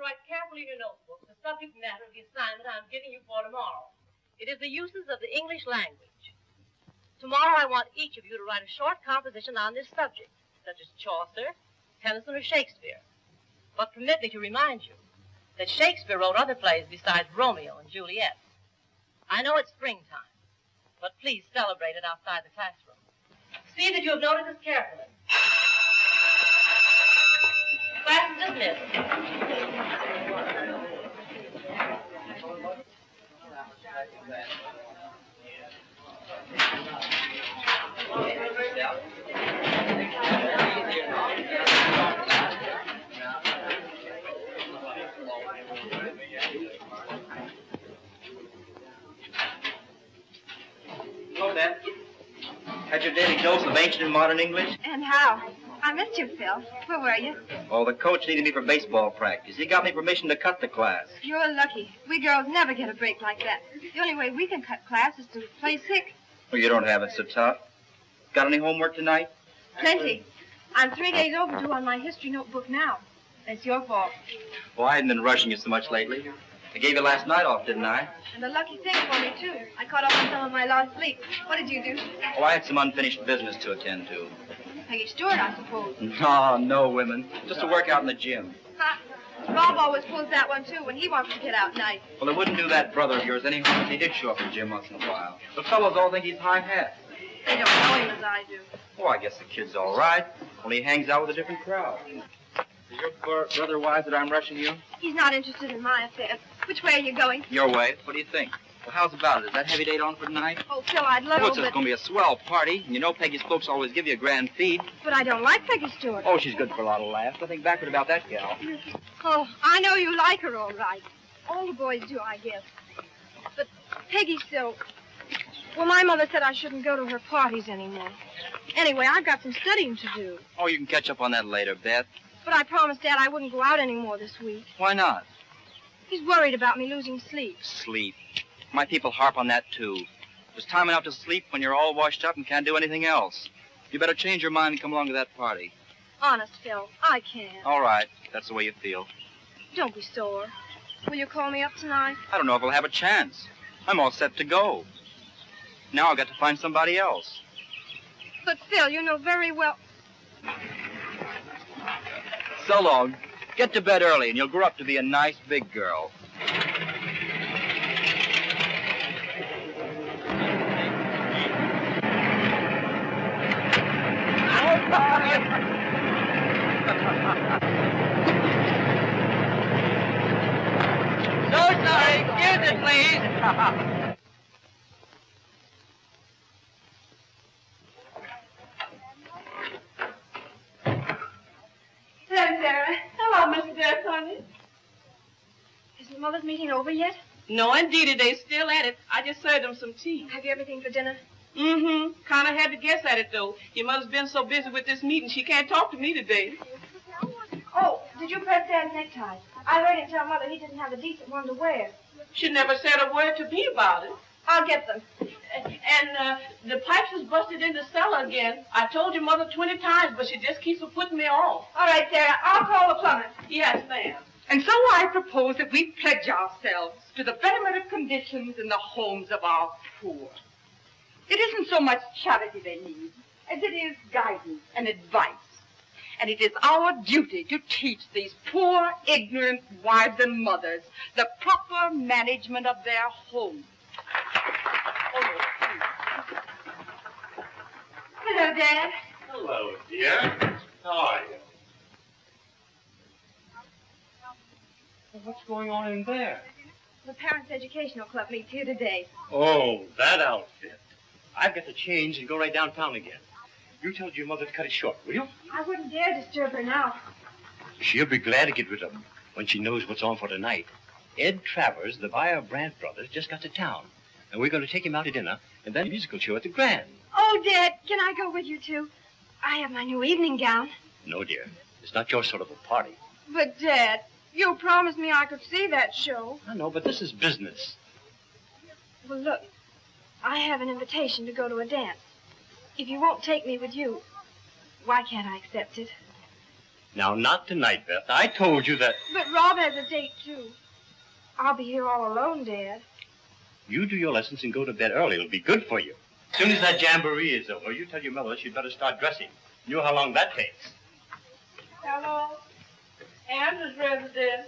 write carefully in your notebook the subject matter of the assignment I'm giving you for tomorrow. It is the uses of the English language. Tomorrow I want each of you to write a short composition on this subject, such as Chaucer, Tennyson, or Shakespeare. But permit me to remind you that Shakespeare wrote other plays besides Romeo and Juliet. I know it's springtime, but please celebrate it outside the classroom. See that you have noted this carefully. Class is dismissed. Hello, Dad. Had your daily dose of ancient and modern English? And how? I missed you, Phil. Where were you? Oh, the coach needed me for baseball practice. He got me permission to cut the class. You're lucky. We girls never get a break like that. The only way we can cut class is to play sick. Well, you don't have it so tough. Got any homework tonight? Plenty. I'm 3 days overdue on my history notebook now. That's your fault. Well, I hadn't been rushing you so much lately. I gave you last night off, didn't I? And a lucky thing for me, too. I caught up on some of my lost sleep. What did you do? Oh, I had some unfinished business to attend to. Peggy Stewart, I suppose. No, women. Just to work out in the gym. Ha! Bob always pulls that one, too, when he wants to get out night. Well, it wouldn't do that brother of yours any harm if he did show up in the gym once in a while. The fellows all think he's high hat. They don't know him as I do. Oh, I guess the kid's all right. Only he hangs out with a different crowd. Is your brother wise that I'm rushing you? He's not interested in my affairs. Which way are you going? Your way. What do you think? Well, how's about it? Is that heavy date on for tonight? Oh, Phil, I'd love Oh, it's but... going to be a swell party. And you know Peggy's folks always give you a grand feed. But I don't like Peggy Stewart. Oh, she's good for a lot of laughs. I think backward about that gal. Oh, I know you like her all right. All the boys do, I guess. But Peggy's so... Well, my mother said I shouldn't go to her parties anymore. Anyway, I've got some studying to do. Oh, you can catch up on that later, Beth. But I promised Dad I wouldn't go out anymore this week. Why not? He's worried about me losing sleep. Sleep. My people harp on that, too. There's time enough to sleep when you're all washed up and can't do anything else. You better change your mind and come along to that party. Honest, Phil, I can't. All right. That's the way you feel. Don't be sore. Will you call me up tonight? I don't know if I'll have a chance. I'm all set to go. Now I've got to find somebody else. But, Phil, you know very well... So long. Get to bed early and you'll grow up to be a nice big girl. So sorry. Excuse me, please. Hello, Sarah. Hello, Mr. Death, honey. Isn't Mother's meeting over yet? No, indeed, they still at it. I just served them some tea. Have you everything for dinner? Mm-hmm. Kind of had to guess at it, though. Your mother's been so busy with this meeting, she can't talk to me today. Oh, did you press Dad's necktie? I heard him tell Mother he didn't have a decent one to wear. She never said a word to me about it. I'll get them. And the pipes is busted in the cellar again. I told your mother 20 times, but she just keeps putting me off. All right, Sarah, I'll call the plumber. Yes, ma'am. And so I propose that we pledge ourselves to the betterment of conditions in the homes of our poor. It isn't so much charity they need as it is guidance and advice. And it is our duty to teach these poor, ignorant wives and mothers the proper management of their homes. Hello, Dad. Hello, dear. How are you? Well, what's going on in there? The Parents' Educational Club meets here today. Oh, that outfit. I've got to change and go right downtown again. You tell your mother to cut it short, will you? I wouldn't dare disturb her now. She'll be glad to get rid of him when she knows what's on for tonight. Ed Travers, the buyer of Brandt Brothers, just got to town. And we're going to take him out to dinner and then a musical show at the Grand. Oh, Dad, can I go with you, too? I have my new evening gown. No, dear. It's not your sort of a party. But, Dad, you promised me I could see that show. I know, but this is business. Well, look, I have an invitation to go to a dance. If you won't take me with you, why can't I accept it? Now, not tonight, Beth. I told you that. But Rob has a date, too. I'll be here all alone, Dad. You do your lessons and go to bed early. It'll be good for you. As soon as that jamboree is over, you tell your mother she'd better start dressing. You know how long that takes. Hello? Andrew's residence.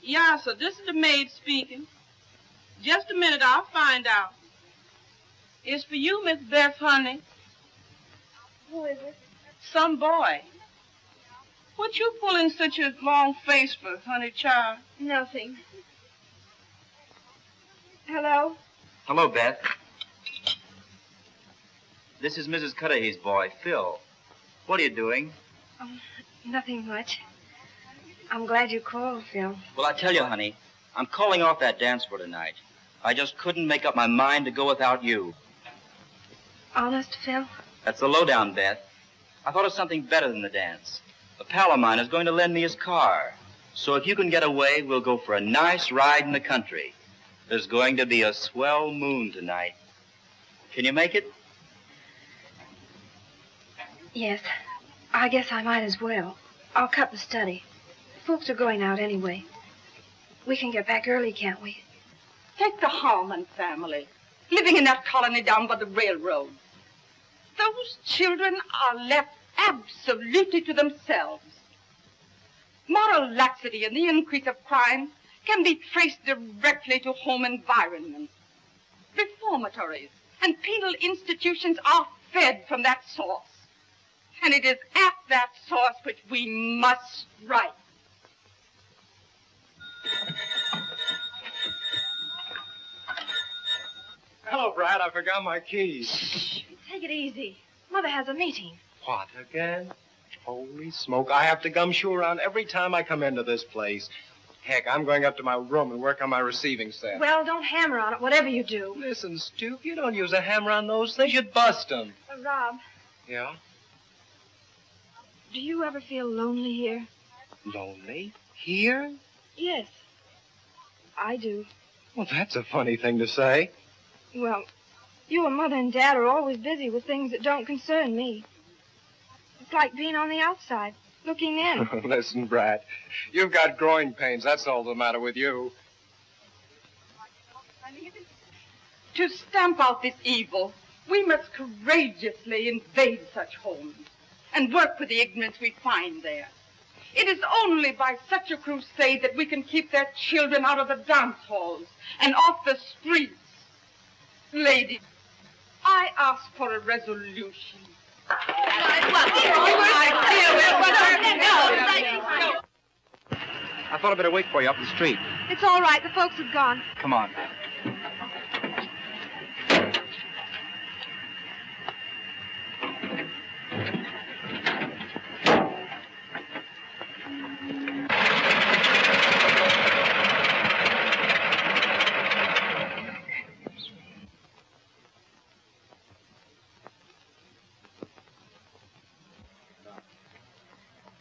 Yeah, so this is the maid speaking. Just a minute, I'll find out. It's for you, Miss Beth, honey. Who is it? Some boy. What you pulling such a long face for, honey child? Nothing. Hello? Hello, Beth. This is Mrs. Cudahy's boy, Phil. What are you doing? Oh, nothing much. I'm glad you called, Phil. Well, I tell you, honey, I'm calling off that dance for tonight. I just couldn't make up my mind to go without you. Honest, Phil? That's the lowdown, Beth. I thought of something better than the dance. A pal of mine is going to lend me his car. So if you can get away, we'll go for a nice ride in the country. There's going to be a swell moon tonight. Can you make it? Yes. I guess I might as well. I'll cut the study. Folks are going out anyway. We can get back early, can't we? Take the Harmon family, living in that colony down by the railroad. Those children are left absolutely to themselves. Moral laxity and the increase of crime can be traced directly to home environment. Reformatories and penal institutions are fed from that source. And it is at that source which we must strike. Hello, Brad. I forgot my keys. Shh. Take it easy. Mother has a meeting. What, again? Holy smoke. I have to gumshoe around every time I come into this place. Heck, I'm going up to my room and work on my receiving set. Well, don't hammer on it, whatever you do. Listen, Stoop, you don't use a hammer on those things. You'd bust them. Rob, Yeah? do you ever feel lonely here? Lonely? Here? Yes. I do. Well, that's a funny thing to say. Well, you and Mother and Dad are always busy with things that don't concern me. It's like being on the outside, looking in. Listen, Brad, you've got growing pains. That's all the matter with you. To stamp out this evil, we must courageously invade such homes and work with the ignorance we find there. It is only by such a crusade that we can keep their children out of the dance halls and off the streets. Ladies, I ask for a resolution. I thought I'd better wait for you up the street. It's all right. The folks have gone. Come on.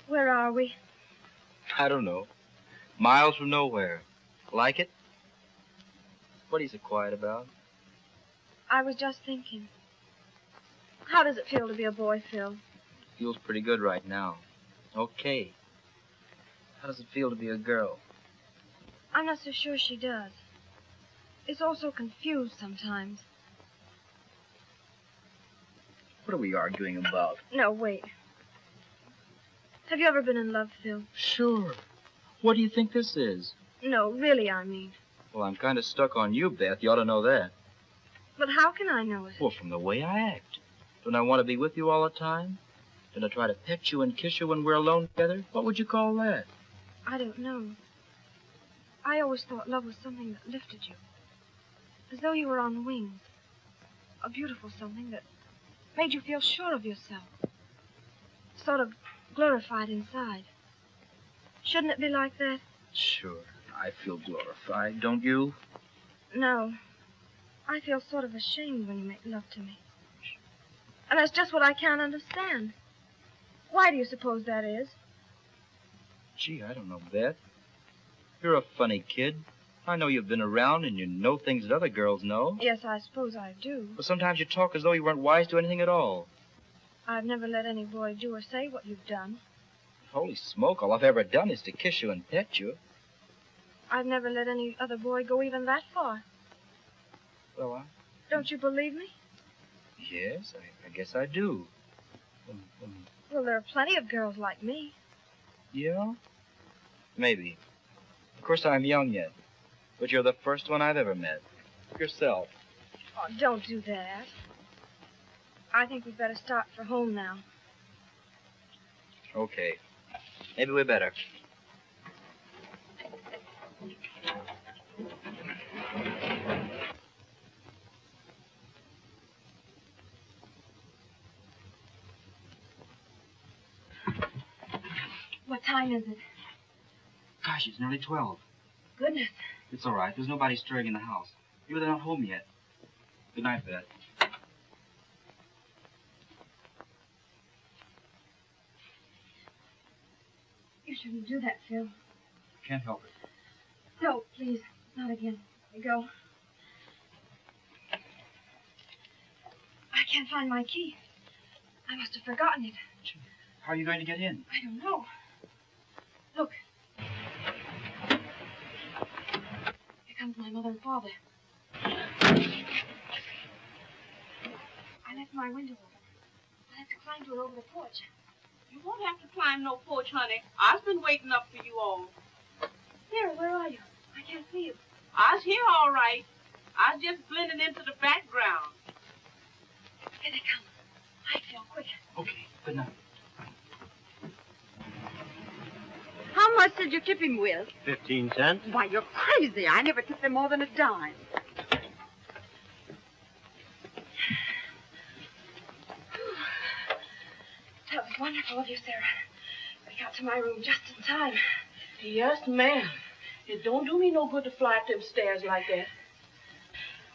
Where are we? I don't know. Miles from nowhere. Like it? What are you so quiet about? I was just thinking. How does it feel to be a boy, Phil? Feels pretty good right now. Okay. How does it feel to be a girl? I'm not so sure she does. It's all so confused sometimes. What are we arguing about? No, wait. Have you ever been in love, Phil? Sure. What do you think this is? No, really, I mean. Well, I'm kind of stuck on you, Beth. You ought to know that. But how can I know it? Well, from the way I act. Don't I want to be with you all the time? Don't I try to pet you and kiss you when we're alone together? What would you call that? I don't know. I always thought love was something that lifted you. As though you were on wings. A beautiful something that made you feel sure of yourself. Sort of glorified inside. Shouldn't it be like that? Sure. I feel glorified, don't you? No. I feel sort of ashamed when you make love to me. And that's just what I can't understand. Why do you suppose that is? Gee, I don't know, Beth. You're a funny kid. I know you've been around and you know things that other girls know. Yes, I suppose I do. But sometimes you talk as though you weren't wise to anything at all. I've never let any boy do or say what you've done. Holy smoke, all I've ever done is to kiss you and pet you. I've never let any other boy go even that far. Well, Don't you believe me? yes, I guess I do. Well, there are plenty of girls like me. Yeah? Maybe. Of course, I'm young yet. But you're the first one I've ever met. Yourself. Oh, don't do that. I think we'd better start for home now. Okay. Maybe we better. What time is it? Gosh, it's nearly 12. Goodness. It's all right. There's nobody stirring in the house. Maybe they're not home yet. Good night, Beth. You shouldn't do that, Phil. Can't help it. No, please. Not again. Let me go. I can't find my key. I must have forgotten it. How are you going to get in? I don't know. Look. Here comes my mother and father. I left my window open. I'll have to climb to it over the porch. You won't have to climb no porch, honey. I've been waiting up for you all. Sarah, where are you? I can't see you. I's here all right. I was just blending into the background. Here they come. Hide, Phil, quick. Okay, good night. How much did you tip him with? 15 cents. Why, you're crazy. I never tipped him more than a dime. That was wonderful of you, Sarah. We got to my room just in time. Yes, ma'am. It don't do me no good to fly up them stairs like that.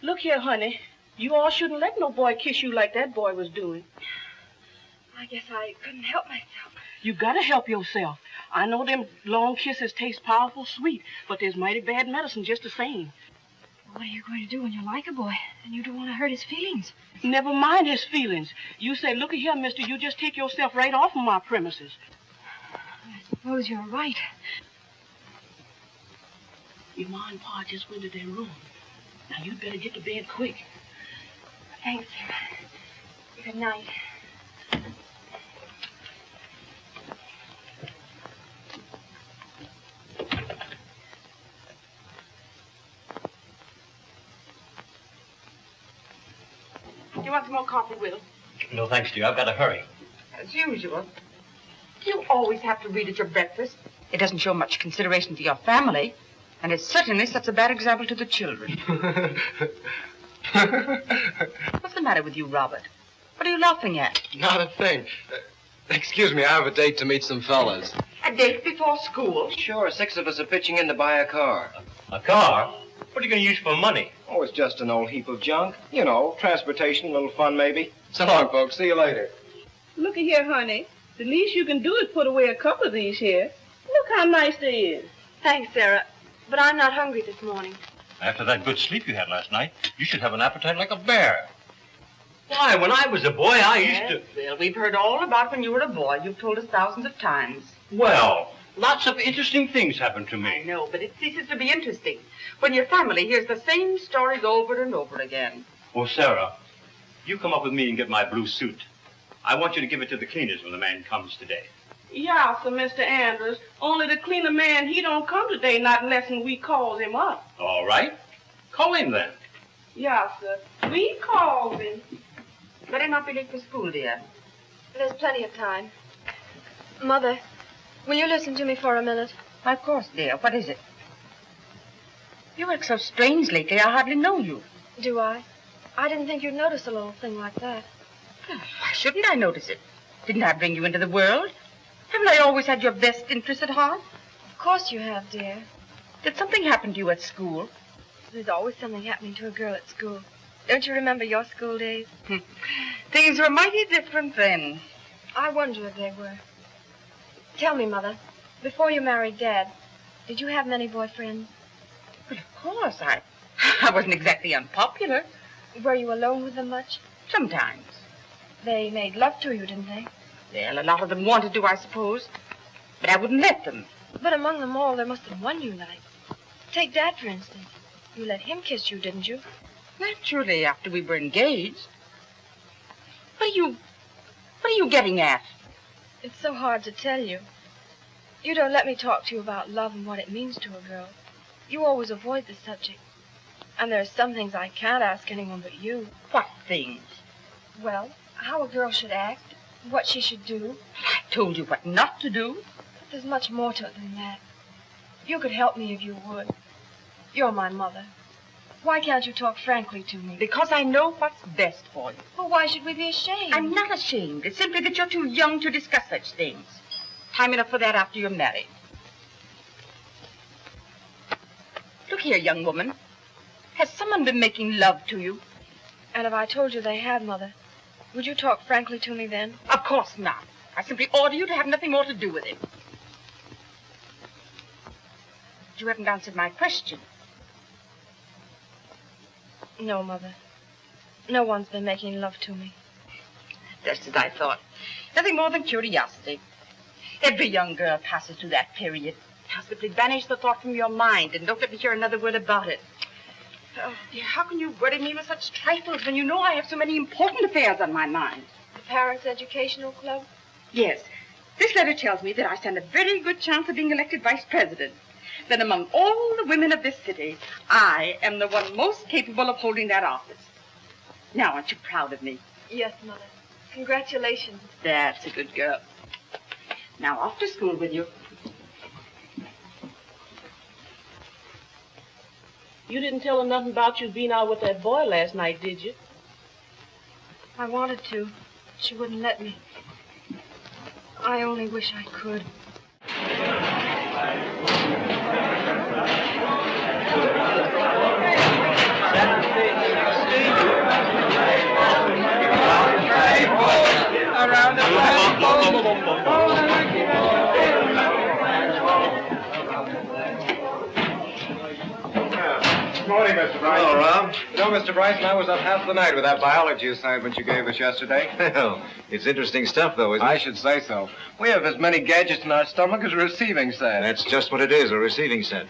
Look here, honey. You all shouldn't let no boy kiss you like that boy was doing. I guess I couldn't help myself. You gotta help yourself. I know them long kisses taste powerful sweet, but there's mighty bad medicine just the same. What are you going to do when you like a boy and you don't want to hurt his feelings? Never mind his feelings. You say, look here, mister, you just take yourself right off of my premises. I suppose you're right. Your ma and pa just went to their room. Now, you'd better get to bed quick. Thanks, Sarah. Good night. You want some more coffee, Will? No, thanks, dear. I've got to hurry. As usual. You always have to read at your breakfast. It doesn't show much consideration to your family, and it certainly sets a bad example to the children. What's the matter with you, Robert? What are you laughing at? Not a thing. Excuse me, I have a date to meet some fellas. A date before school? Sure, 6 of us are pitching in to buy a car. A car? What are you going to use for money? Oh, it's just an old heap of junk. You know, transportation, a little fun maybe. So long, folks. See you later. Looky here, honey. The least you can do is put away a couple of these here. Look how nice they is. Thanks, Sarah. But I'm not hungry this morning. After that good sleep you had last night, you should have an appetite like a bear. Why, when I was a boy, I used to... Well, we've heard all about when you were a boy. You've told us thousands of times. Well, lots of interesting things happened to I me. know, but it ceases to be interesting when your family hears the same stories over and over again. Oh, Sarah, you come up with me and get my blue suit. I want you to give it to the cleaners when the man comes today. Yeah, sir, Mr. Andrews. Only the cleaner man, he don't come today, not unless we calls him up. All right. Call him then. Yeah, sir. We calls him. Better not be late for school, dear. There's plenty of time. Mother, will you listen to me for a minute? Of course, dear. What is it? You act so strange lately, I hardly know you. Do I? I didn't think you'd notice a little thing like that. Why shouldn't I notice it? Didn't I bring you into the world? Haven't I always had your best interest at heart? Of course you have, dear. Did something happen to you at school? There's always something happening to a girl at school. Don't you remember your school days? Things were mighty different then. I wonder if they were. Tell me, Mother, before you married Dad, did you have many boyfriends? Well, of course, I wasn't exactly unpopular. Were you alone with them much? Sometimes. They made love to you, didn't they? Well, a lot of them wanted to, I suppose. But I wouldn't let them. But among them all, there must have been one you liked. Take Dad, for instance. You let him kiss you, didn't you? Naturally, after we were engaged. What are you getting at? It's so hard to tell you. You don't let me talk to you about love and what it means to a girl. You always avoid the subject. And there are some things I can't ask anyone but you. What things? Well, how a girl should act, what she should do. I told you what not to do. But there's much more to it than that. You could help me if you would. You're my mother. Why can't you talk frankly to me? Because I know what's best for you. Well, why should we be ashamed? I'm not ashamed. It's simply that you're too young to discuss such things. Time enough for that after you're married. Look here, young woman. Has someone been making love to you? And if I told you they had, Mother, would you talk frankly to me then? Of course not. I simply order you to have nothing more to do with it. You haven't answered my question. No, Mother. No one's been making love to me. Just as I thought. Nothing more than curiosity. Every young girl passes through that period. Now simply banish the thought from your mind and don't let me hear another word about it. Oh, dear, how can you worry me with such trifles when you know I have so many important affairs on my mind? The Parents' Educational Club? Yes. This letter tells me that I stand a very good chance of being elected vice president. That among all the women of this city, I am the one most capable of holding that office. Now, aren't you proud of me? Yes, Mother. Congratulations. That's a good girl. Now, off to school with you. You didn't tell her nothing about you being out with that boy last night, did you? I wanted to. She wouldn't let me. I only wish I could. Good morning, Mr. Bryson. Hello, Rob. You know, Mr. Bryson, I was up half the night with that biology assignment you gave us yesterday. Well, it's interesting stuff, though, isn't it? I should say so. We have as many gadgets in our stomach as a receiving set. That's just what it is, a receiving set.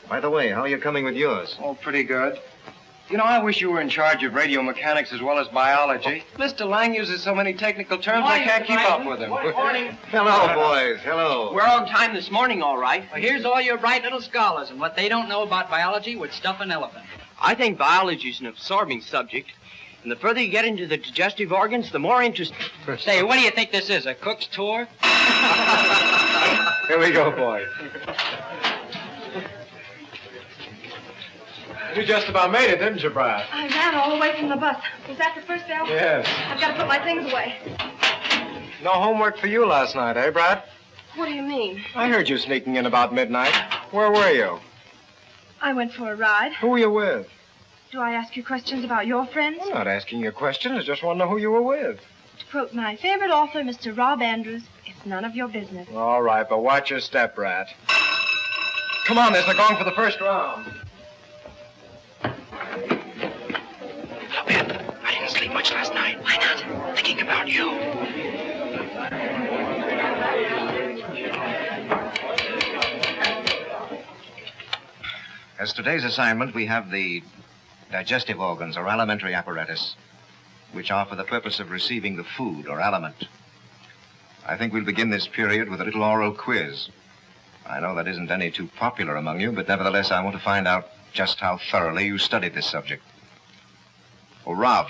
By the way, how are you coming with yours? Oh, pretty good. You know, I wish you were in charge of radio mechanics as well as biology. Mr. Lang uses so many technical terms I can't keep up with him. Morning. Hello, boys. Hello. We're on time this morning, all right. Well, here's all your bright little scholars, and what they don't know about biology would stuff an elephant. I think biology is an absorbing subject, and the further you get into the digestive organs, the more interesting. Say, what do you think this is, a cook's tour? Here we go, boys. You just about made it, didn't you, Brad? I ran all the way from the bus. Was that the first bell? Yes. I've got to put my things away. No homework for you last night, eh, Brad? What do you mean? I heard you sneaking in about midnight. Where were you? I went for a ride. Who were you with? Do I ask you questions about your friends? I'm not asking you questions. I just want to know who you were with. To quote my favorite author, Mr. Rob Andrews, it's none of your business. All right, but watch your step, Brad. Come on, there's the gong for the first round. Beth, I didn't sleep much last night. Why not? Thinking about you. As today's assignment, we have the digestive organs, or alimentary apparatus, which are for the purpose of receiving the food, or aliment. I think we'll begin this period with a little oral quiz. I know that isn't any too popular among you, but nevertheless, I want to find out just how thoroughly you studied this subject. Oh, Rob,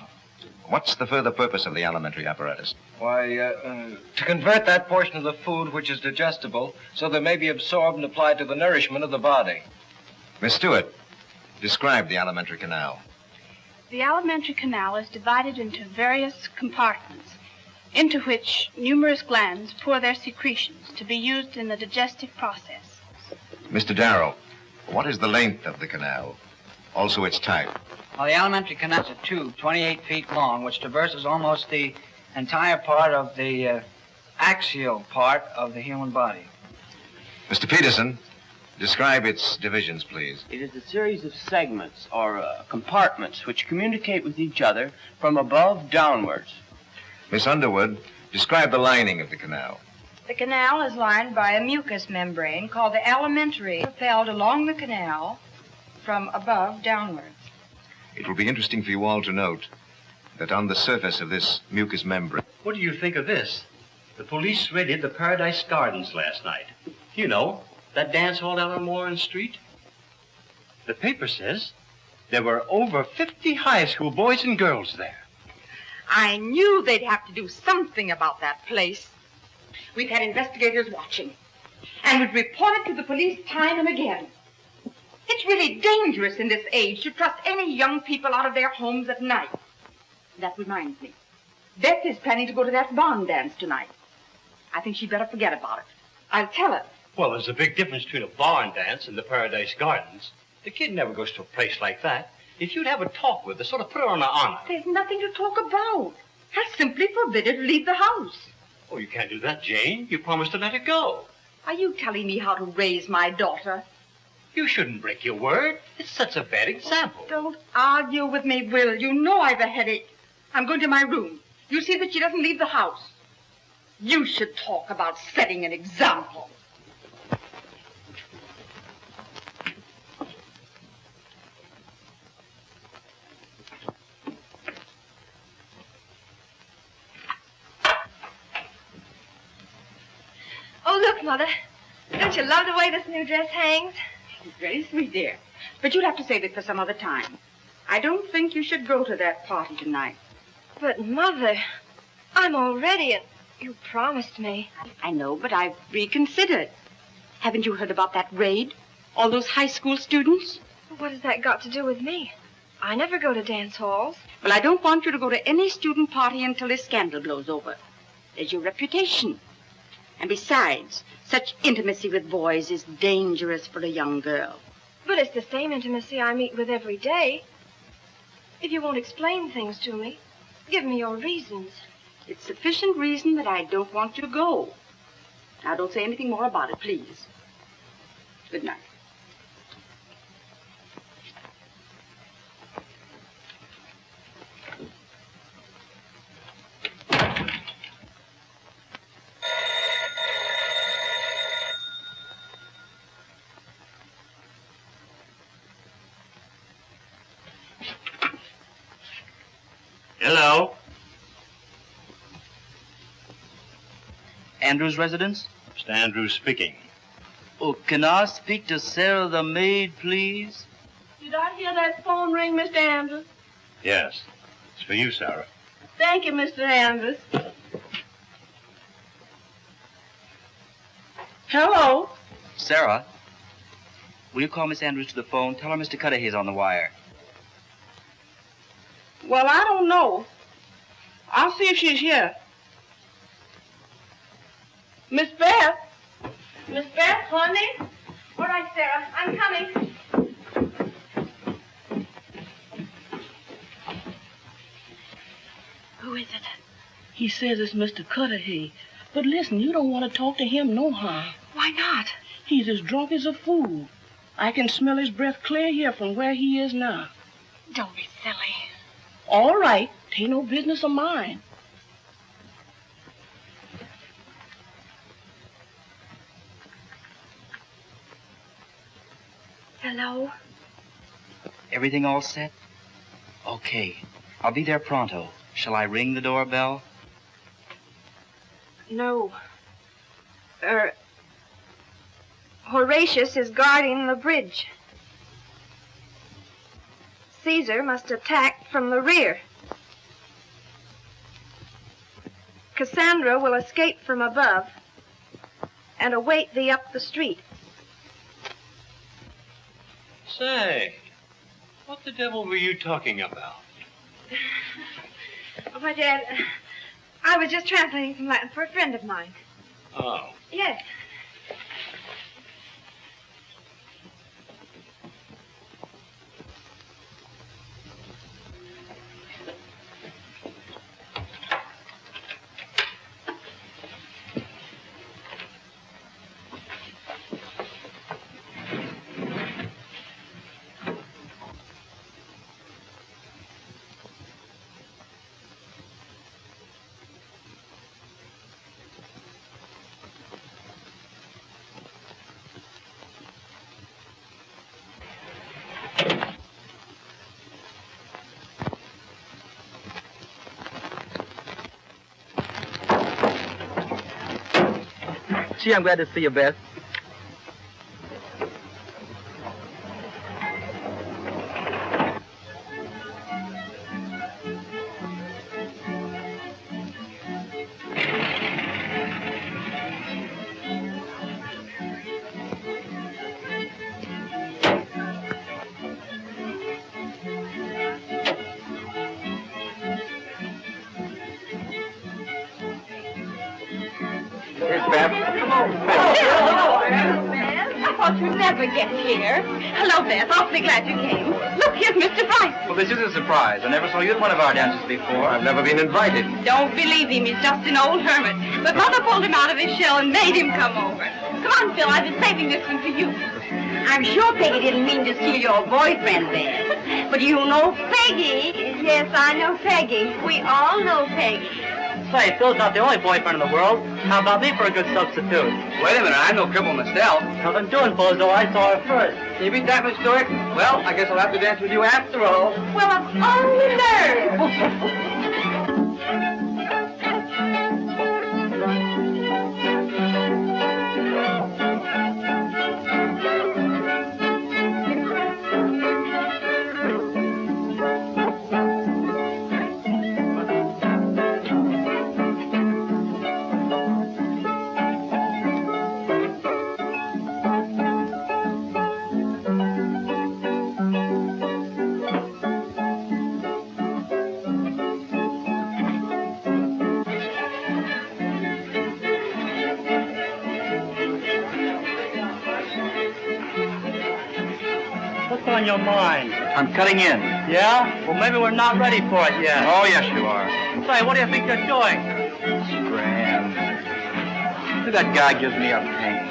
what's the further purpose of the alimentary apparatus? Why, to convert that portion of the food which is digestible so that it may be absorbed and applied to the nourishment of the body. Miss Stewart, describe the alimentary canal. The alimentary canal is divided into various compartments, into which numerous glands pour their secretions to be used in the digestive process. Mr. Darrow, what is the length of the canal? Also its type. Well, the alimentary canal is a tube 28 feet long, which traverses almost the entire part of the axial part of the human body. Mr. Peterson, describe its divisions, please. It is a series of segments, or compartments, which communicate with each other from above downwards. Miss Underwood, describe the lining of the canal. The canal is lined by a mucous membrane called the alimentary, propelled along the canal from above downwards. It will be interesting for you all to note that on the surface of this mucous membrane... What do you think of this? The police raided the Paradise Gardens last night. You know, that dance hall down on Warren Street? The paper says there were over 50 high school boys and girls there. I knew they'd have to do something about that place. We've had investigators watching, and we've reported to the police time and again. It's really dangerous in this age to trust any young people out of their homes at night. That reminds me. Beth is planning to go to that barn dance tonight. I think she'd better forget about it. I'll tell her. Well, there's a big difference between a barn dance and the Paradise Gardens. The kid never goes to a place like that. If you'd have a talk with her, sort of put her on the honor. There's nothing to talk about. I'll simply forbid her to leave the house. Oh, you can't do that, Jane. You promised to let her go. Are you telling me how to raise my daughter? You shouldn't break your word. It sets a bad example. Don't argue with me, Will. You know I've a headache. I'm going to my room. You see that she doesn't leave the house. You should talk about setting an example. Oh, look, Mother. Don't you love the way this new dress hangs? It's very sweet, dear. But you'll have to save it for some other time. I don't think you should go to that party tonight. But, Mother, I'm all ready, and you promised me. I know, but I've reconsidered. Haven't you heard about that raid? All those high school students? What has that got to do with me? I never go to dance halls. Well, I don't want you to go to any student party until this scandal blows over. There's your reputation. And besides, such intimacy with boys is dangerous for a young girl. But it's the same intimacy I meet with every day. If you won't explain things to me, give me your reasons. It's sufficient reason that I don't want you to go. Now, don't say anything more about it, please. Good night. Hello? Andrew's residence? Mr. Andrews speaking. Oh, can I speak to Sarah the maid, please? Did I hear that phone ring, Mr. Andrews? Yes. It's for you, Sarah. Thank you, Mr. Andrews. Hello? Sarah, will you call Miss Andrews to the phone? Tell her Mr. Cudahy's on the wire. Well, I don't know. I'll see if she's here. Miss Beth? Miss Beth, honey? All right, Sarah, I'm coming. Who is it? He says it's Mr. Cudahy. But listen, you don't want to talk to him no how. Why not? He's as drunk as a fool. I can smell his breath clear here from where he is now. Don't be silly. All right. Tain't no business of mine. Hello? Everything all set? Okay. I'll be there pronto. Shall I ring the doorbell? No. Horatius is guarding the bridge. Caesar must attack from the rear. Cassandra will escape from above and await thee up the street. Say, what the devil were you talking about? Why, Dad, I was just translating some Latin for a friend of mine. Oh. Yes. Gee, I'm glad to see you, Beth. I thought you'd never get here. Hello, Beth. Awfully glad you came. Look, here's Mr. Bryson. Well, this is a surprise. I never saw you at one of our dances before. I've never been invited. Don't believe him. He's just an old hermit. But Mother pulled him out of his shell and made him come over. Come on, Phil. I've been saving this one for you. I'm sure Peggy didn't mean to steal your boyfriend, Beth. But you know Peggy. Yes, I know Peggy. We all know Peggy. Say, Phil's not the only boyfriend in the world. How about me for a good substitute? Wait a minute, I'm no cripple myself. Nothing doing, fellas, though I saw her first. Can you beat that, Miss Stewart? Well, I guess I'll have to dance with you after all. Well, I'm on the nerve. On your mind? I'm cutting in. Yeah? Well, maybe we're not ready for it yet. Oh, yes, you are. Say, what do you think you're doing? Scram. That guy gives me a pain.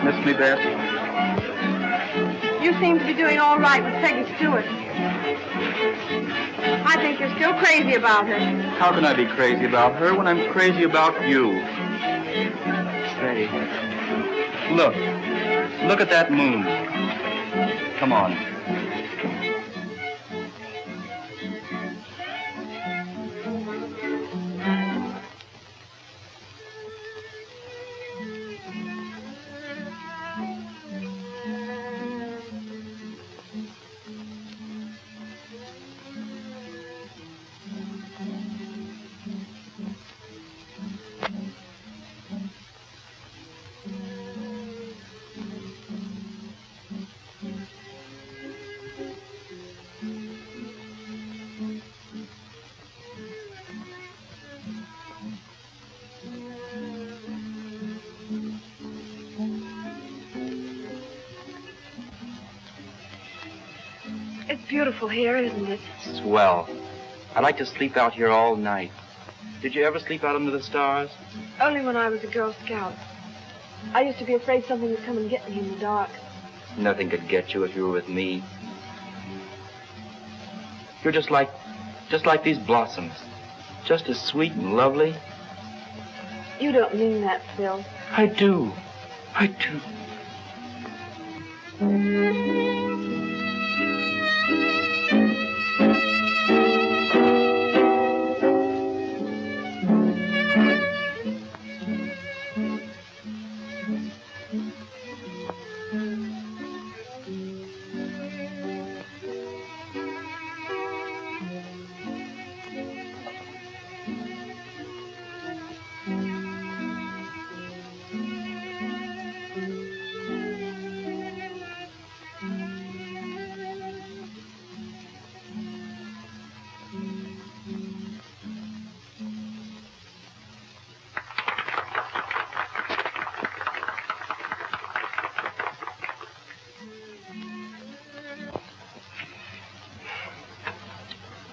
Miss me, Beth? You seem to be doing all right with Peggy Stewart. I think you're still crazy about her. How can I be crazy about her when I'm crazy about you? Say, look at that moon. Come on. It's beautiful here, isn't it? Swell. I'd like to sleep out here all night. Did you ever sleep out under the stars? Only when I was a Girl Scout. I used to be afraid something would come and get me in the dark. Nothing could get you if you were with me. You're just like these blossoms. Just as sweet and lovely. You don't mean that, Phil. I do. I do.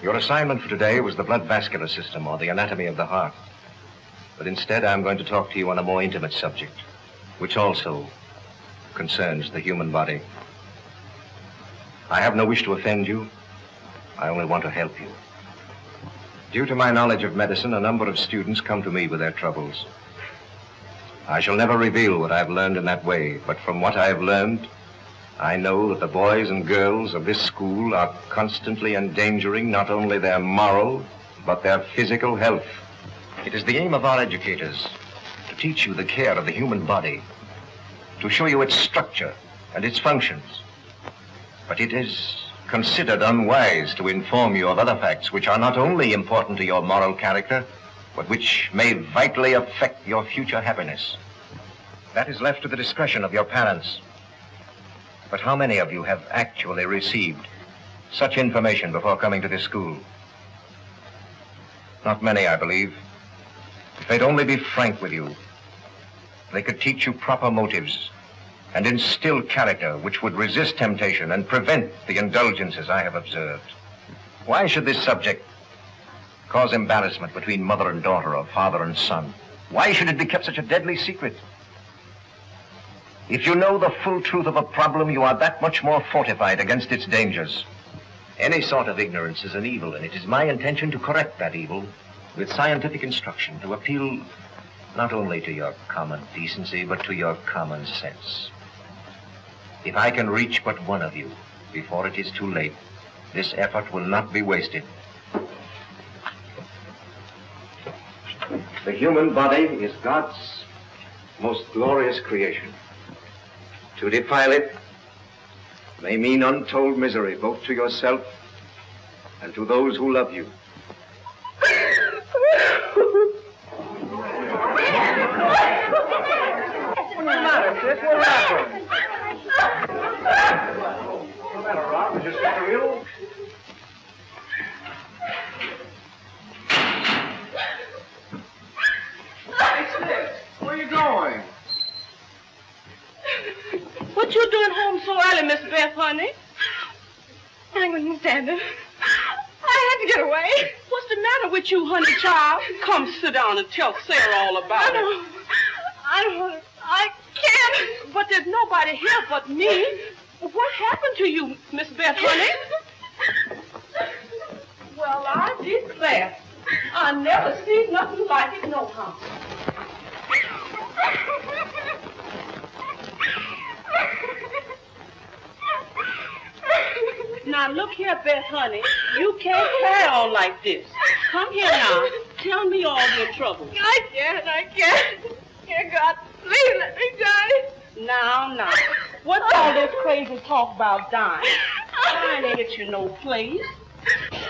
Your assignment for today was the blood vascular system, or the anatomy of the heart. But instead, I'm going to talk to you on a more intimate subject, which also concerns the human body. I have no wish to offend you. I only want to help you. Due to my knowledge of medicine, a number of students come to me with their troubles. I shall never reveal what I've learned in that way, but from what I've learned, I know that the boys and girls of this school are constantly endangering not only their moral, but their physical health. It is the aim of our educators to teach you the care of the human body, to show you its structure and its functions. But it is considered unwise to inform you of other facts which are not only important to your moral character, but which may vitally affect your future happiness. That is left to the discretion of your parents. But how many of you have actually received such information before coming to this school? Not many, I believe. If they'd only be frank with you, they could teach you proper motives and instill character which would resist temptation and prevent the indulgences I have observed. Why should this subject cause embarrassment between mother and daughter or father and son? Why should it be kept such a deadly secret? If you know the full truth of a problem, you are that much more fortified against its dangers. Any sort of ignorance is an evil, and it is my intention to correct that evil with scientific instruction, to appeal not only to your common decency, but to your common sense. If I can reach but one of you before it is too late, this effort will not be wasted. The human body is God's most glorious creation. To defile it may mean untold misery, both to yourself and to those who love you. What's the matter, sis? What happened? What's the matter, Rob? Is your sister ill? Hey, sis, where are you going? What you doing home so early, Miss Beth, honey? I couldn't stand it. I had to get away. What's the matter with you, honey child? Come sit down and tell Sarah all about it. I don't want to. I can't. But there's nobody here but me. What happened to you, Miss Beth, honey? Well, I declare, I never seen nothing like it, no how. Now, look here, Beth, honey. You can't carry on like this. Come here now. Tell me all your troubles. I can't. Dear God, please let me die. Now. What's all this crazy talk about dying? Dying ain't get you no place.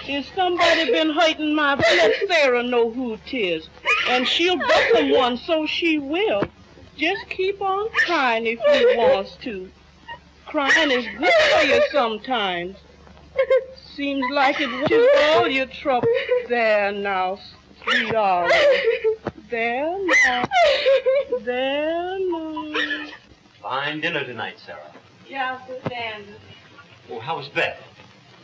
If somebody been hurting my let Sarah know who it is. And she'll become one, so she will. Just keep on crying if you wants to. Crying is good for you sometimes. Seems like it was all your trouble. There now, sweetheart. There now. Fine dinner tonight, Sarah. Yeah, good Dan. Oh, how was Beth?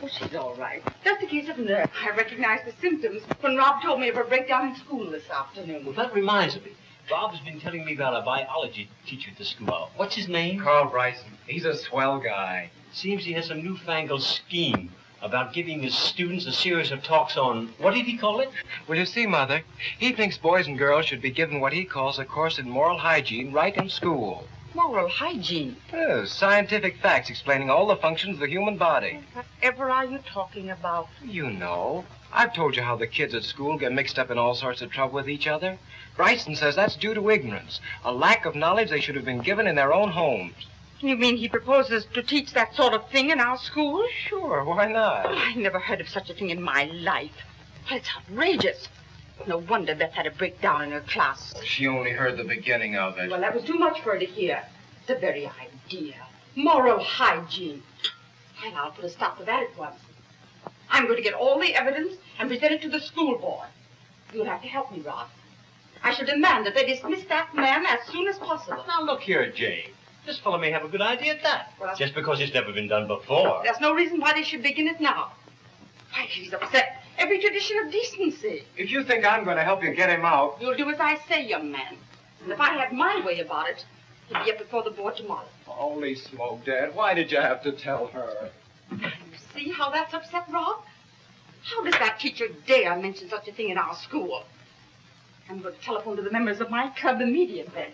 Oh, she's all right. Just a case of nerve. I recognized the symptoms when Rob told me of her breakdown in school this afternoon. Well, that reminds me. Rob's been telling me about a biology teacher at the school. What's his name? Carl Bryson. He's a swell guy. Seems he has some newfangled scheme about giving his students a series of talks on, what did he call it? Well, you see, Mother, he thinks boys and girls should be given what he calls a course in moral hygiene right in school. Moral hygiene? Yes, scientific facts explaining all the functions of the human body. Whatever are you talking about? You know. I've told you how the kids at school get mixed up in all sorts of trouble with each other. Bryson says that's due to ignorance, a lack of knowledge they should have been given in their own homes. You mean he proposes to teach that sort of thing in our school? Sure, why not? Oh, I never heard of such a thing in my life. Well, it's outrageous. No wonder Beth had a breakdown in her class. She only heard the beginning of it. Well, that was too much for her to hear. The very idea. Moral hygiene. Well, I'll put a stop to that at once. I'm going to get all the evidence and present it to the school board. You'll have to help me, Rob. I shall demand that they dismiss that man as soon as possible. Now, look here, Jane. This fellow may have a good idea at that. Well, just because it's never been done before. There's no reason why they should begin it now. Why, he's upset every tradition of decency. If you think I'm going to help you get him out... You'll do as I say, young man. And if I had my way about it, he'd be up before the board tomorrow. Holy smoke, Dad. Why did you have to tell her? You see how that's upset Rob? How does that teacher dare mention such a thing in our school? I'm going to telephone to the members of my club immediately.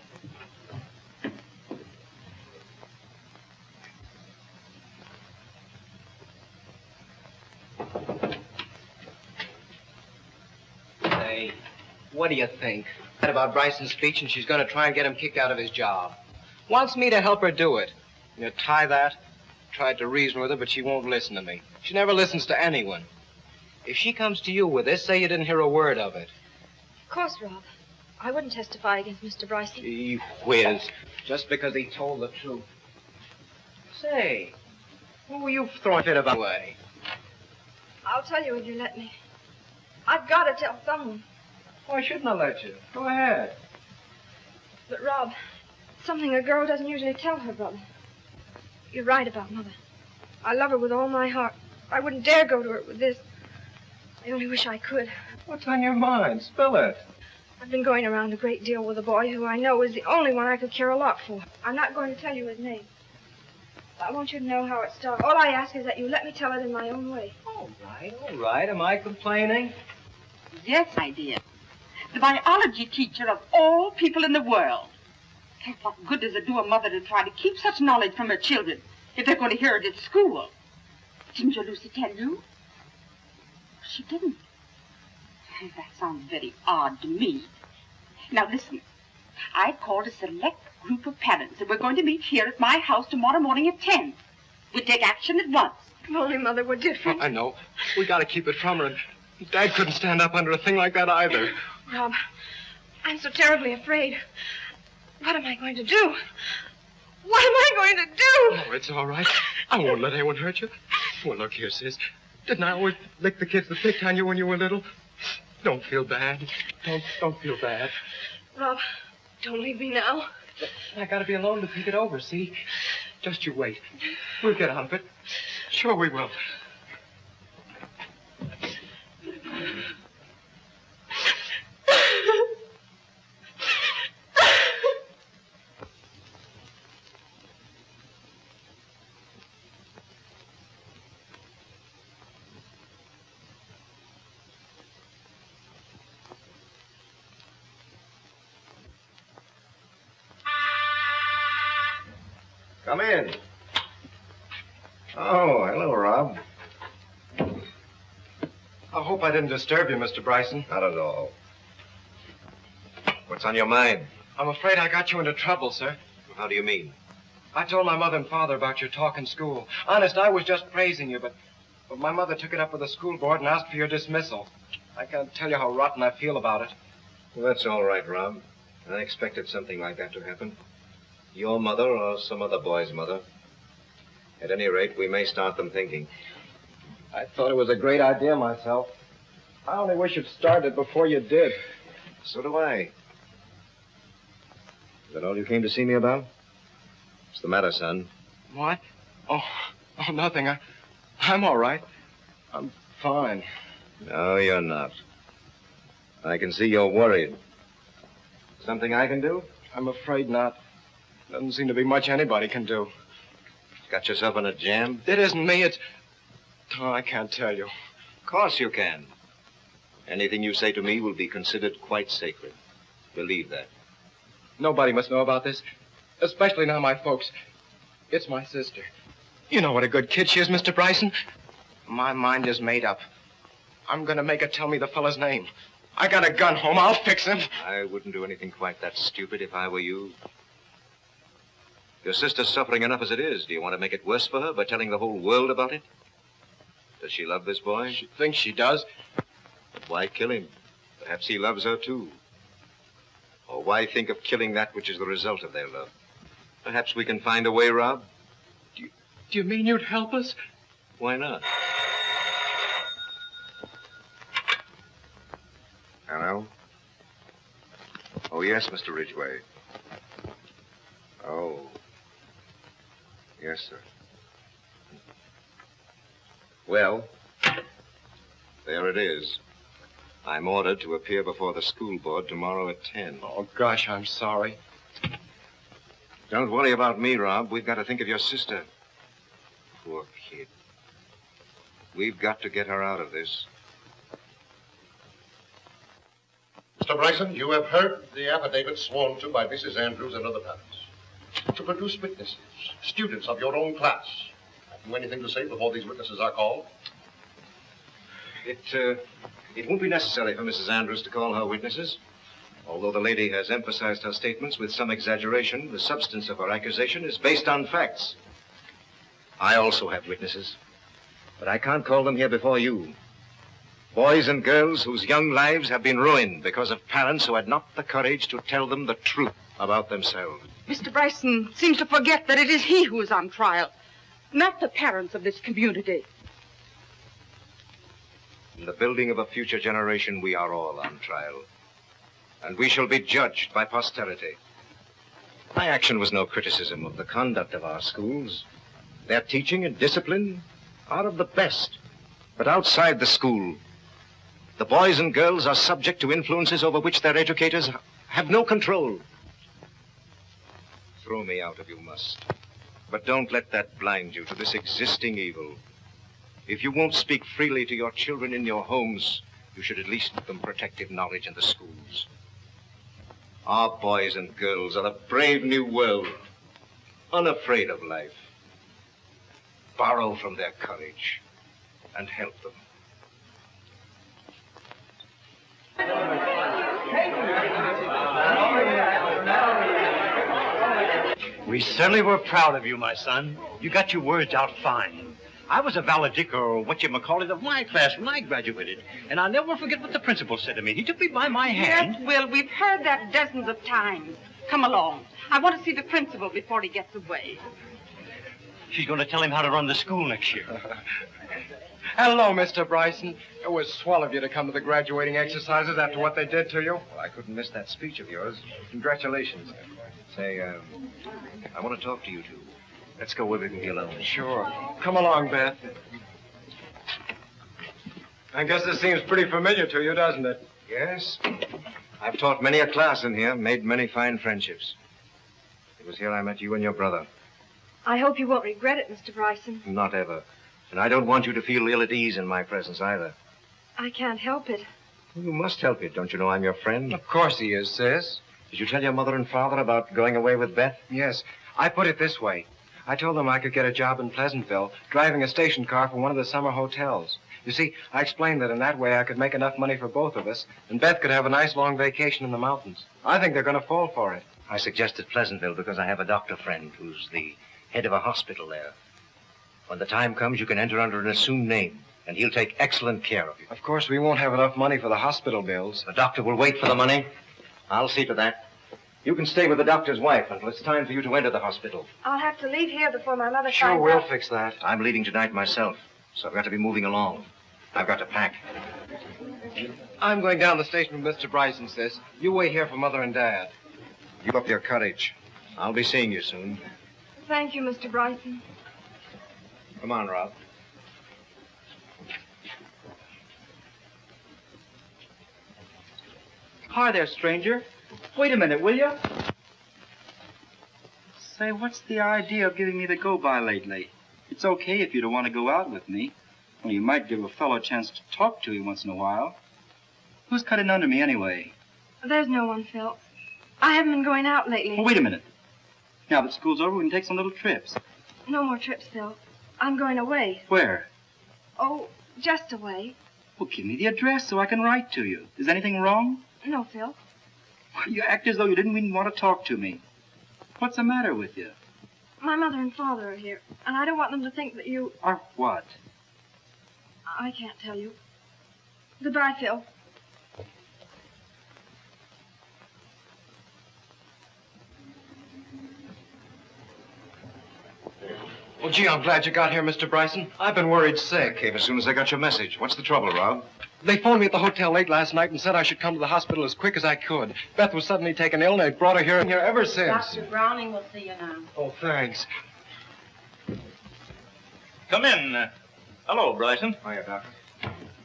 What do you think? About Bryson's speech, and she's going to try and get him kicked out of his job. Wants me to help her do it. You tie that. Tried to reason with her, but she won't listen to me. She never listens to anyone. If she comes to you with this, say you didn't hear a word of it. Of course, Rob. I wouldn't testify against Mr. Bryson. Gee whiz. Just because he told the truth. Say, who were you throwing fit about away? I'll tell you if you let me. I've got to tell someone. Why shouldn't I let you? Go ahead. But, Rob, something a girl doesn't usually tell her brother. You're right about Mother. I love her with all my heart. I wouldn't dare go to her with this. I only wish I could. What's on your mind? Spill it. I've been going around a great deal with a boy who I know is the only one I could care a lot for. I'm not going to tell you his name. I want you to know how it started. All I ask is that you let me tell it in my own way. All right. Am I complaining? Yes, my dear. The biology teacher of all people in the world. Think what good does it do a mother to try to keep such knowledge from her children if they're going to hear it at school? Didn't your Lucy tell you? She didn't. That sounds very odd to me. Now, listen. I've called a select group of parents, and we're going to meet here at my house tomorrow morning at 10. We'll take action at once. If only Mother were different. I know. We got to keep it from her, and Dad couldn't stand up under a thing like that either. Rob, I'm so terribly afraid. What am I going to do? What am I going to do? Oh, it's all right. I won't let anyone hurt you. Well, look here, sis. Didn't I always lick the kids that picked on you when you were little? Don't feel bad. Don't feel bad. Rob, don't leave me now. I got to be alone to think it over, see? Just you wait. We'll get out of it. Sure we will. Come in. Oh, hello, Rob. I hope I didn't disturb you, Mr. Bryson. Not at all. What's on your mind? I'm afraid I got you into trouble, sir. How do you mean? I told my mother and father about your talk in school. Honest, I was just praising you, but my mother took it up with the school board and asked for your dismissal. I can't tell you how rotten I feel about it. Well, that's all right, Rob. I expected something like that to happen. Your mother or some other boy's mother. At any rate, we may start them thinking. I thought it was a great idea myself. I only wish you'd started before you did. So do I. Is that all you came to see me about? What's the matter, son? What? Oh, nothing. I'm all right. I'm fine. No, you're not. I can see you're worried. Something I can do? I'm afraid not. Doesn't seem to be much anybody can do. Got yourself in a jam? It isn't me, it's... Oh, I can't tell you. Of course you can. Anything you say to me will be considered quite sacred. Believe that. Nobody must know about this, especially now my folks. It's my sister. You know what a good kid she is, Mr. Bryson. My mind is made up. I'm going to make her tell me the fella's name. I got a gun home. I'll fix him. I wouldn't do anything quite that stupid if I were you. Your sister's suffering enough as it is. Do you want to make it worse for her by telling the whole world about it? Does she love this boy? She thinks she does. But why kill him? Perhaps he loves her, too. Or why think of killing that which is the result of their love? Perhaps we can find a way, Rob. Do you mean you'd help us? Why not? Hello? Oh, yes, Mr. Ridgway. Oh. Yes, sir. Well, there it is. I'm ordered to appear before the school board tomorrow at 10. Oh, gosh, I'm sorry. Don't worry about me, Rob. We've got to think of your sister. Poor kid. We've got to get her out of this. Mr. Bryson, you have heard the affidavit sworn to by Mrs. Andrews and other parents. To produce witnesses, students of your own class. Have you anything to say before these witnesses are called? It won't be necessary for Mrs. Andrews to call her witnesses. Although the lady has emphasized her statements with some exaggeration, the substance of her accusation is based on facts. I also have witnesses, but I can't call them here before you. Boys and girls whose young lives have been ruined because of parents who had not the courage to tell them the truth about themselves. Mr. Bryson seems to forget that it is he who is on trial, not the parents of this community. In the building of a future generation, we are all on trial. And we shall be judged by posterity. My action was no criticism of the conduct of our schools. Their teaching and discipline are of the best. But outside the school, the boys and girls are subject to influences over which their educators have no control. Throw me out if you must. But don't let that blind you to this existing evil. If you won't speak freely to your children in your homes, you should at least give them protective knowledge in the schools. Our boys and girls are a brave new world, unafraid of life. Borrow from their courage and help them. We certainly were proud of you, my son. You got your words out fine. I was a valedictor, or whatchamacallit, of my class when I graduated. And I'll never forget what the principal said to me. He took me by my hand. Yes, Will, we've heard that dozens of times. Come along. I want to see the principal before he gets away. She's going to tell him how to run the school next year. Hello, Mr. Bryson. It was swell of you to come to the graduating exercises after what they did to you. Well, I couldn't miss that speech of yours. Congratulations. Say, I want to talk to you two. Let's go where we can be alone. Sure. Come along, Beth. I guess this seems pretty familiar to you, doesn't it? Yes. I've taught many a class in here, made many fine friendships. It was here I met you and your brother. I hope you won't regret it, Mr. Bryson. Not ever. And I don't want you to feel ill at ease in my presence either. I can't help it. You must help it. Don't you know I'm your friend? Of course he is, sis. Did you tell your mother and father about going away with Beth? Yes. I put it this way. I told them I could get a job in Pleasantville, driving a station car for one of the summer hotels. You see, I explained that in that way I could make enough money for both of us, and Beth could have a nice long vacation in the mountains. I think they're going to fall for it. I suggested Pleasantville because I have a doctor friend who's the head of a hospital there. When the time comes, you can enter under an assumed name, and he'll take excellent care of you. Of course, we won't have enough money for the hospital bills. The doctor will wait for the money. I'll see to that. You can stay with the doctor's wife until it's time for you to enter the hospital. I'll have to leave here before my mother Sure, finds we'll out. fix that. I'm leaving tonight myself, so I've got to be moving along. I've got to pack. I'm going down the station with Mr. Bryson, sis. You wait here for Mother and Dad. Keep up your courage. I'll be seeing you soon. Thank you, Mr. Bryson. Come on, Rob. Hi there, stranger. Wait a minute, will you? Say, what's the idea of giving me the go-by lately? It's okay if you don't want to go out with me. Well, you might give a fellow a chance to talk to you once in a while. Who's cutting under me anyway? There's no one, Phil. I haven't been going out lately. Well, wait a minute. Now that school's over, we can take some little trips. No more trips, Phil. I'm going away. Where? Oh, just away. Well, give me the address so I can write to you. Is anything wrong? No, Phil. You act as though you didn't even want to talk to me. What's the matter with you? My mother and father are here, and I don't want them to think that you... Are what? I can't tell you. Goodbye, Phil. Well, gee, I'm glad you got here, Mr. Bryson. I've been worried sick. I came as soon as I got your message. What's the trouble, Rob? They phoned me at the hotel late last night and said I should come to the hospital as quick as I could. Beth was suddenly taken ill, and they brought her here ever since. Dr. Browning will see you now. Oh, thanks. Come in. Hello, Bryson. Hiya, Doctor.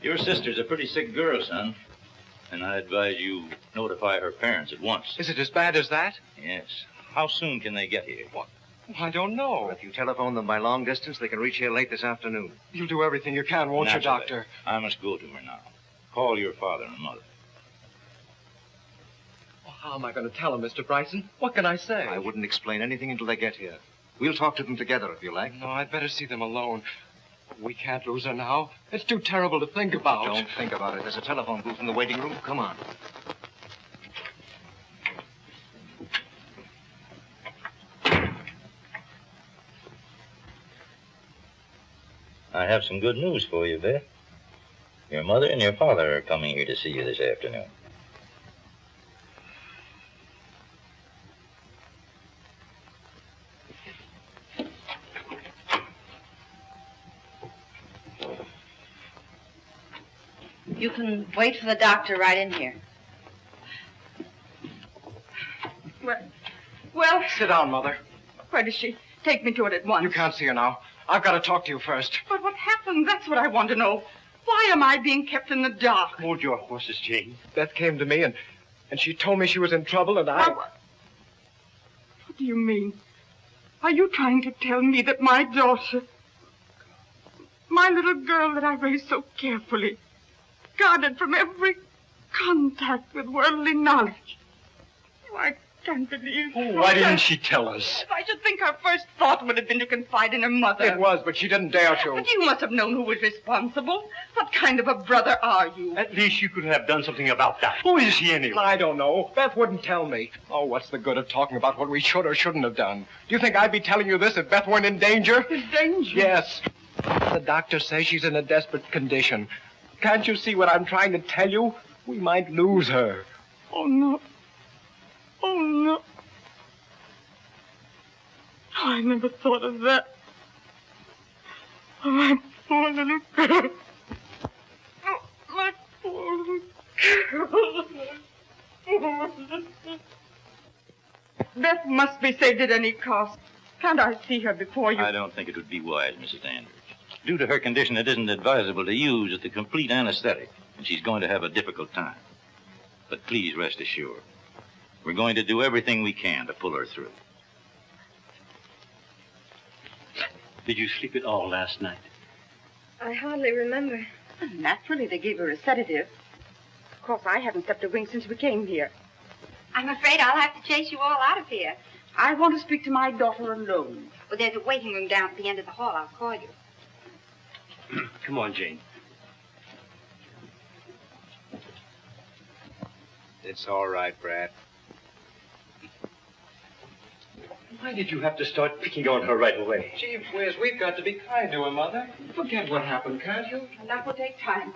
Your sister's a pretty sick girl, son. And I advise you notify her parents at once. Is it as bad as that? Yes. How soon can they get here? What? I don't know. If you telephone them by long distance, they can reach here late this afternoon. You'll do everything you can, won't Naturally. you, Doctor? I must go to her now. Call your father and mother. Well, how am I going to tell them, Mr. Bryson? What can I say? I wouldn't explain anything until they get here. We'll talk to them together, if you like. No, I'd better see them alone. We can't lose her now. It's too terrible to think about. Don't think about it. There's a telephone booth in the waiting room. Come on. I have some good news for you, Beth. Your mother and your father are coming here to see you this afternoon. You can wait for the doctor right in here. Well, Sit down, Mother. where does she? Take me to it at once. You can't see her now. I've got to talk to you first. But what happened? That's what I want to know. Why am I being kept in the dark? Hold your horses, Jane. Beth came to me and she told me she was in trouble and I... What do you mean? Are you trying to tell me that my daughter, my little girl that I raised so carefully, guarded from every contact with worldly knowledge? I can't believe... Oh, why didn't she tell us? I should think her first thought would have been to confide in her mother. It was, but she didn't dare to. But you must have known who was responsible. What kind of a brother are you? At least you could have done something about that. Who is she anyway? I don't know. Beth wouldn't tell me. Oh, what's the good of talking about what we should or shouldn't have done? Do you think I'd be telling you this if Beth weren't in danger? In danger? Yes. The doctor says she's in a desperate condition. Can't you see what I'm trying to tell you? We might lose her. Oh, no. Oh, no. Oh, I never thought of that. Oh, my poor little girl. Oh, my poor little girl. Beth must be saved at any cost. Can't I see her before you? I don't think it would be wise, Mrs. Andrews. Due to her condition, it isn't advisable to use the complete anesthetic, and she's going to have a difficult time. But please rest assured, we're going to do everything we can to pull her through. Did you sleep at all last night? I hardly remember. Naturally, they gave her a sedative. Of course, I haven't slept a wink since we came here. I'm afraid I'll have to chase you all out of here. I want to speak to my daughter alone. Well, there's a waiting room down at the end of the hall. I'll call you. Come on, Jane. It's all right, Brad. Why did you have to start picking on her right away? Gee whiz, we've got to be kind to her, Mother. Forget what happened, can't you? And that will take time.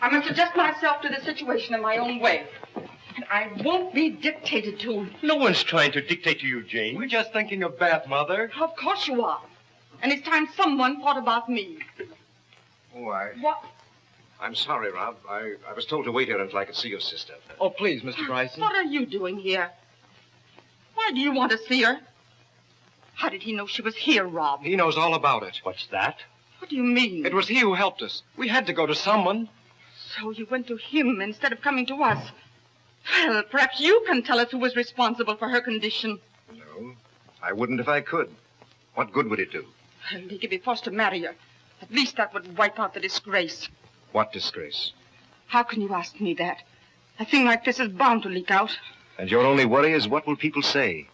I must adjust myself to the situation in my own way. And I won't be dictated to. No one's trying to dictate to you, Jane. We're just thinking of Beth, Mother. Of course you are. And it's time someone thought about me. Oh, What? I'm sorry, Rob. I was told to wait here until I could see your sister. Oh, please, Mr. Bryson. What are you doing here? Why do you want to see her? How did he know she was here, Rob? He knows all about it. What's that? What do you mean? It was he who helped us. We had to go to someone. So you went to him instead of coming to us. Well, perhaps you can tell us who was responsible for her condition. No, I wouldn't if I could. What good would it do? Well, he could be forced to marry her. At least that would wipe out the disgrace. What disgrace? How can you ask me that? A thing like this is bound to leak out. And your only worry is what will people say?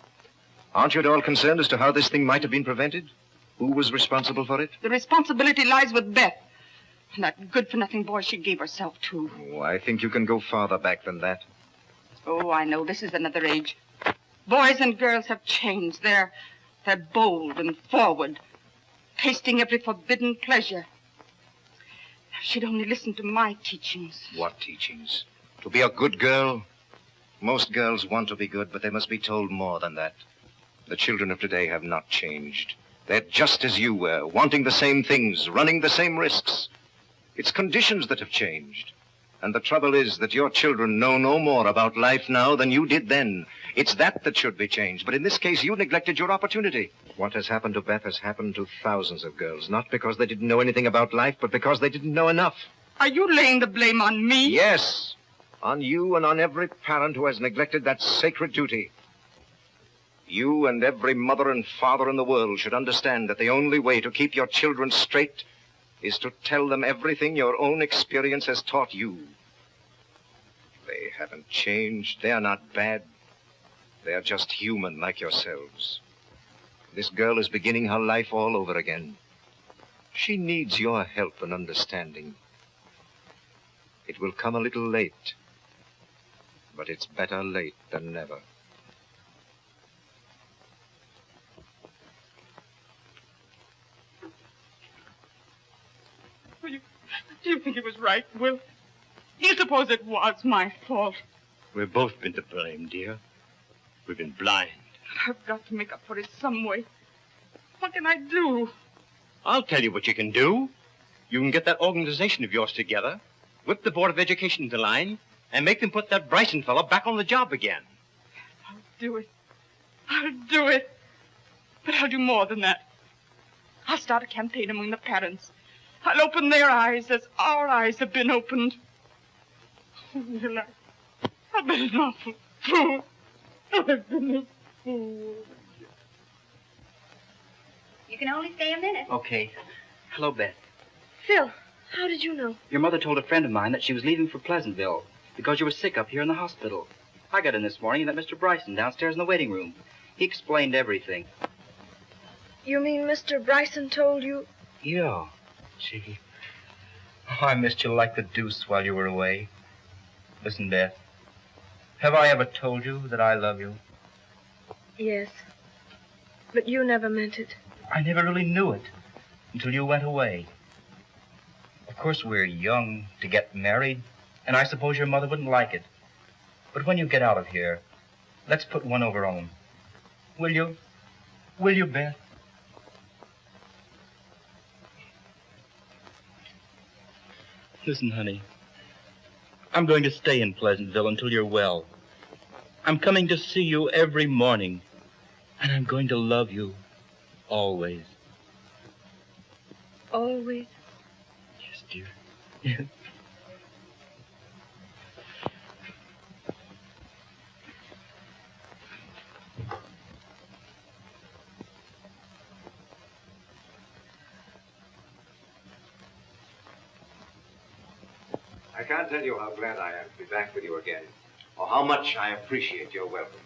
Aren't you at all concerned as to how this thing might have been prevented? Who was responsible for it? The responsibility lies with Beth. And that good-for-nothing boy she gave herself to. Oh, I think you can go farther back than that. Oh, I know. This is another age. Boys and girls have changed. They're bold and forward, tasting every forbidden pleasure. If she'd only listened to my teachings. What teachings? To be a good girl? Most girls want to be good, but they must be told more than that. The children of today have not changed. They're just as you were, wanting the same things, running the same risks. It's conditions that have changed. And the trouble is that your children know no more about life now than you did then. It's that should be changed. But in this case, you neglected your opportunity. What has happened to Beth has happened to thousands of girls, not because they didn't know anything about life, but because they didn't know enough. Are you laying the blame on me? Yes, on you and on every parent who has neglected that sacred duty. You and every mother and father in the world should understand that the only way to keep your children straight is to tell them everything your own experience has taught you. They haven't changed. They're not bad. They're just human like yourselves. This girl is beginning her life all over again. She needs your help and understanding. It will come a little late, but it's better late than never. Do you think it was right, Will? Do you suppose it was my fault? We've both been to blame, dear. We've been blind. I've got to make up for it some way. What can I do? I'll tell you what you can do. You can get that organization of yours together, whip the Board of Education into line, and make them put that Bryson fellow back on the job again. I'll do it. I'll do it. But I'll do more than that. I'll start a campaign among the parents. I'll open their eyes as our eyes have been opened. Oh, Will, I've been an awful fool. I've been a fool. You can only stay a minute. Okay. Hello, Beth. Phil, how did you know? Your mother told a friend of mine that she was leaving for Pleasantville because you were sick up here in the hospital. I got in this morning and met Mr. Bryson downstairs in the waiting room. He explained everything. You mean Mr. Bryson told you? Yeah. Gee. Oh, I missed you like the deuce while you were away. Listen, Beth. Have I ever told you that I love you? Yes. But you never meant it. I never really knew it until you went away. Of course, we're young to get married, and I suppose your mother wouldn't like it. But when you get out of here, let's put one over on. Will you? Will you, Beth? Listen, honey. I'm going to stay in Pleasantville until you're well. I'm coming to see you every morning, and I'm going to love you always. Always? Yes, dear. Yes. I can't tell you how glad I am to be back with you again, or how much I appreciate your welcome.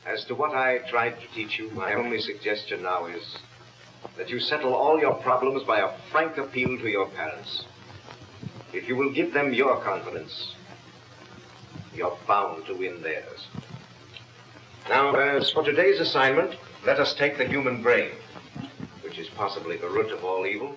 As to what I tried to teach you, my only suggestion now is that you settle all your problems by a frank appeal to your parents. If you will give them your confidence, you're bound to win theirs. Now, as for today's assignment, let us take the human brain, which is possibly the root of all evil,